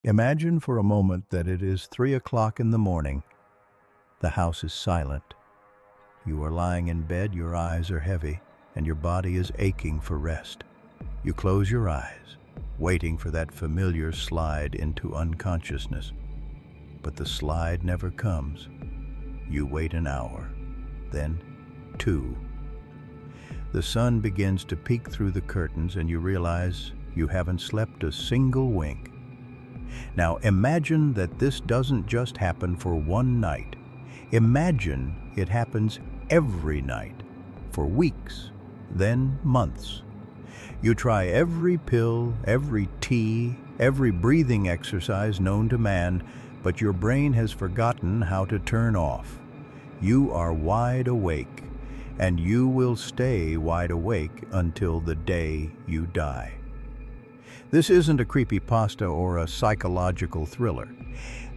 Imagine for a moment that it is 3 o'clock in the morning. The house is silent. You are lying in bed, your eyes are heavy, and your body is aching for rest. You close your eyes, waiting for that familiar slide into unconsciousness. But the slide never comes. You wait an hour, then 2. The sun begins to peek through the curtains and you realize you haven't slept a single wink. Now imagine that this doesn't just happen for one night. Imagine it happens every night, for weeks, then months. You try every pill, every tea, every breathing exercise known to man, but your brain has forgotten how to turn off. You are wide awake, and you will stay wide awake until the day you die. This isn't a creepypasta or a psychological thriller.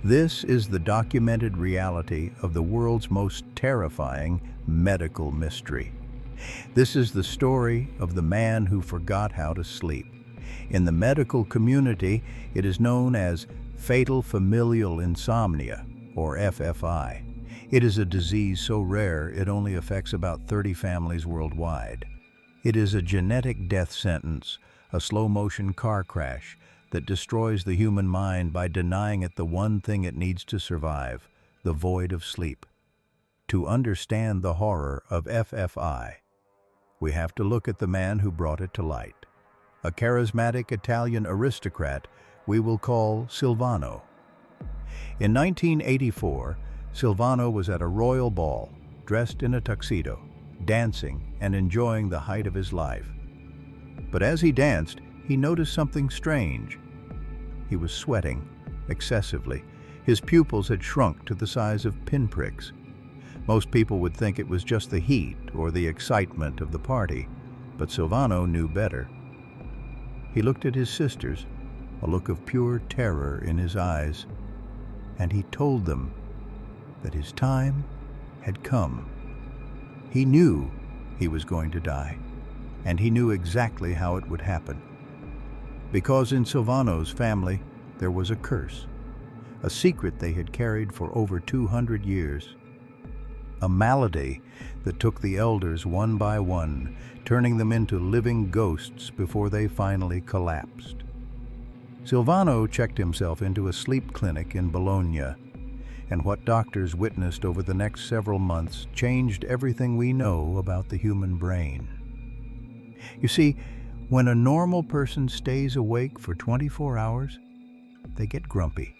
This is the documented reality of the world's most terrifying medical mystery. This is the story of the man who forgot how to sleep. In the medical community, it is known as Fatal Familial Insomnia, or FFI. It is a disease so rare it only affects about 30 families worldwide. It is a genetic death sentence, a slow-motion car crash that destroys the human mind by denying it the one thing it needs to survive, the void of sleep. To understand the horror of FFI, we have to look at the man who brought it to light. A charismatic Italian aristocrat we will call Silvano. In 1984, Silvano was at a royal ball, dressed in a tuxedo, dancing and enjoying the height of his life. But as he danced, he noticed something strange. He was sweating excessively. His pupils had shrunk to the size of pinpricks. Most people would think it was just the heat or the excitement of the party, but Silvano knew better. He looked at his sisters, a look of pure terror in his eyes, and he told them that his time had come. He knew he was going to die, and he knew exactly how it would happen. Because in Silvano's family, there was a curse, a secret they had carried for over 200 years. A malady that took the elders one by one, turning them into living ghosts before they finally collapsed. Silvano checked himself into a sleep clinic in Bologna, and what doctors witnessed over the next several months changed everything we know about the human brain. You see, when a normal person stays awake for 24 hours, they get grumpy.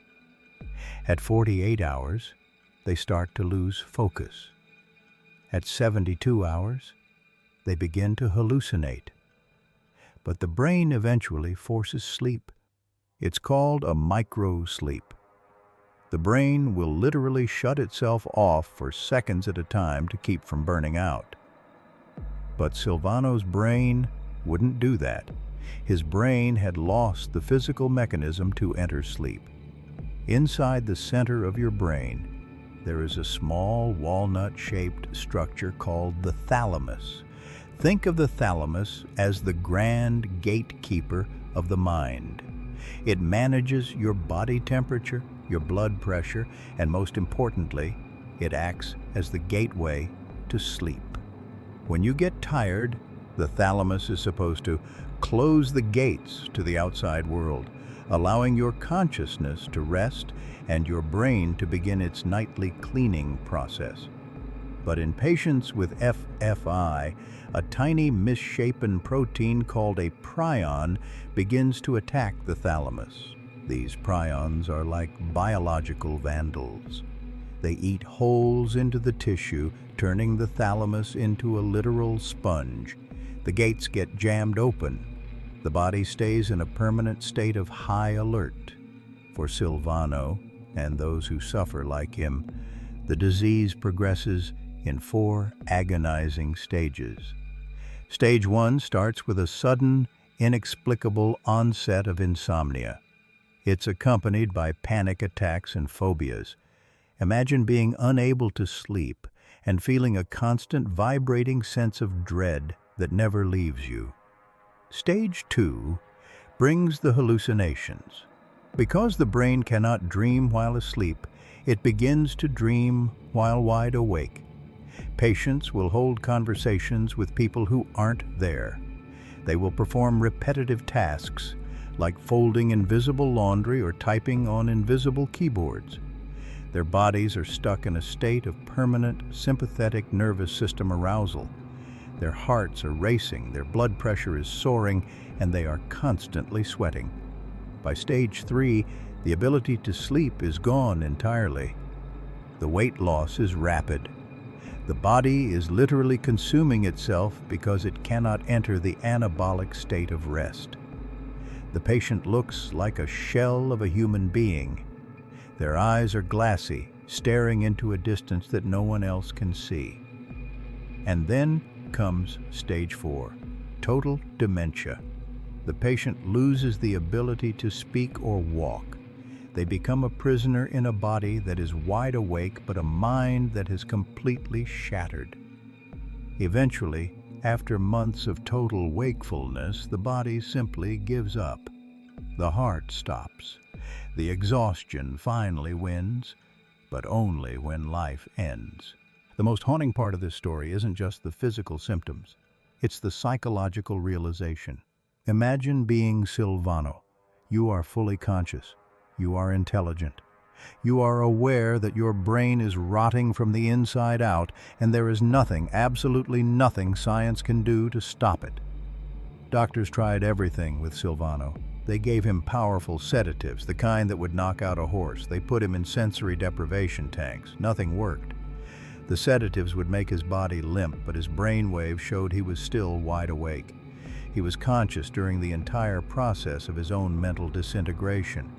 At 48 hours, they start to lose focus. At 72 hours, they begin to hallucinate. But the brain eventually forces sleep. It's called a micro-sleep. The brain will literally shut itself off for seconds at a time to keep from burning out. But Silvano's brain wouldn't do that. His brain had lost the physical mechanism to enter sleep. Inside the center of your brain, there is a small walnut-shaped structure called the thalamus. Think of the thalamus as the grand gatekeeper of the mind. It manages your body temperature, your blood pressure, and most importantly, it acts as the gateway to sleep. When you get tired, the thalamus is supposed to close the gates to the outside world, allowing your consciousness to rest and your brain to begin its nightly cleaning process. But in patients with FFI, a tiny misshapen protein called a prion begins to attack the thalamus. These prions are like biological vandals. They eat holes into the tissue, turning the thalamus into a literal sponge. The gates get jammed open. The body stays in a permanent state of high alert. For Silvano, and those who suffer like him, the disease progresses in 4 agonizing stages. Stage 1 starts with a sudden, inexplicable onset of insomnia. It's accompanied by panic attacks and phobias. Imagine being unable to sleep and feeling a constant vibrating sense of dread that never leaves you. Stage 2 brings the hallucinations. Because the brain cannot dream while asleep, it begins to dream while wide awake. Patients will hold conversations with people who aren't there. They will perform repetitive tasks, like folding invisible laundry or typing on invisible keyboards. Their bodies are stuck in a state of permanent sympathetic nervous system arousal. Their hearts are racing, their blood pressure is soaring, and they are constantly sweating. By stage 3, the ability to sleep is gone entirely. The weight loss is rapid. The body is literally consuming itself because it cannot enter the anabolic state of rest. The patient looks like a shell of a human being. Their eyes are glassy, staring into a distance that no one else can see. And then comes stage 4, total dementia. The patient loses the ability to speak or walk. They become a prisoner in a body that is wide awake, but a mind that has completely shattered. Eventually, after months of total wakefulness, the body simply gives up. The heart stops. The exhaustion finally wins, but only when life ends. The most haunting part of this story isn't just the physical symptoms. It's the psychological realization. Imagine being Silvano. You are fully conscious. You are intelligent. You are aware that your brain is rotting from the inside out, and there is nothing, absolutely nothing science can do to stop it. Doctors tried everything with Silvano. They gave him powerful sedatives, the kind that would knock out a horse. They put him in sensory deprivation tanks. Nothing worked. The sedatives would make his body limp, but his brain waves showed he was still wide awake. He was conscious during the entire process of his own mental disintegration.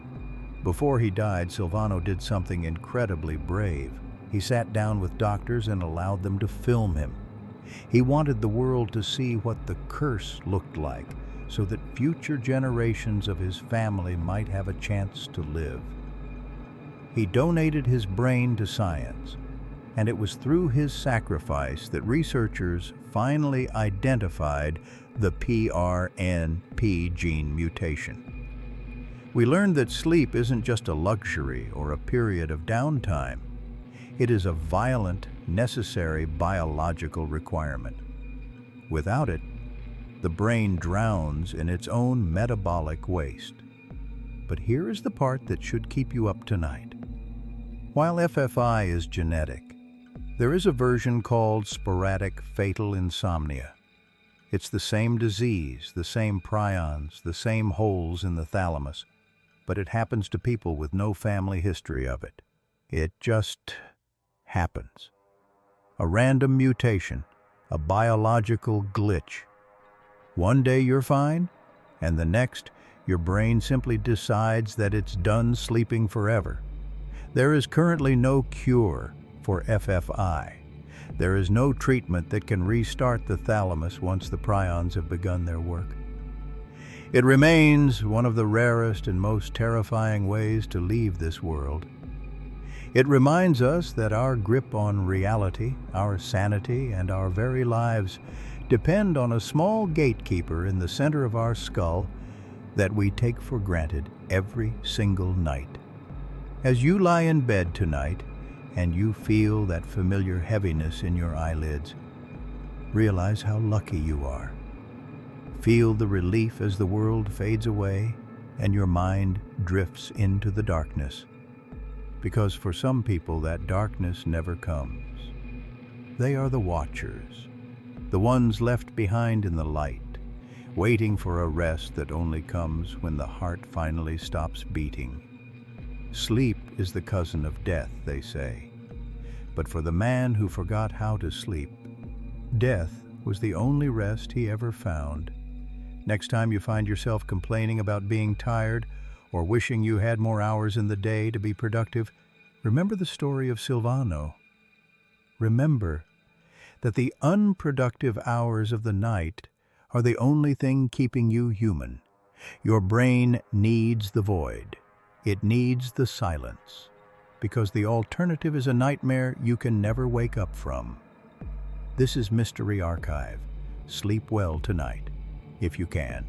Before he died, Silvano did something incredibly brave. He sat down with doctors and allowed them to film him. He wanted the world to see what the curse looked like, so that future generations of his family might have a chance to live. He donated his brain to science, and it was through his sacrifice that researchers finally identified the PRNP gene mutation. We learned that sleep isn't just a luxury or a period of downtime. It is a violent, necessary biological requirement. Without it, the brain drowns in its own metabolic waste. But here is the part that should keep you up tonight. While FFI is genetic, there is a version called sporadic fatal insomnia. It's the same disease, the same prions, the same holes in the thalamus, but it happens to people with no family history of it. It just happens. A random mutation, a biological glitch. One day you're fine, and the next, your brain simply decides that it's done sleeping forever. There is currently no cure for FFI. There is no treatment that can restart the thalamus once the prions have begun their work. It remains one of the rarest and most terrifying ways to leave this world. It reminds us that our grip on reality, our sanity, and our very lives depend on a small gatekeeper in the center of our skull that we take for granted every single night. As you lie in bed tonight and you feel that familiar heaviness in your eyelids, realize how lucky you are. Feel the relief as the world fades away and your mind drifts into the darkness. Because for some people, that darkness never comes. They are the watchers, the ones left behind in the light, waiting for a rest that only comes when the heart finally stops beating. Sleep is the cousin of death, they say. But for the man who forgot how to sleep, death was the only rest he ever found. Next time you find yourself complaining about being tired or wishing you had more hours in the day to be productive, remember the story of Silvano. Remember that the unproductive hours of the night are the only thing keeping you human. Your brain needs the void. It needs the silence, because the alternative is a nightmare you can never wake up from. This is Mystery Archive. Sleep well tonight, if you can.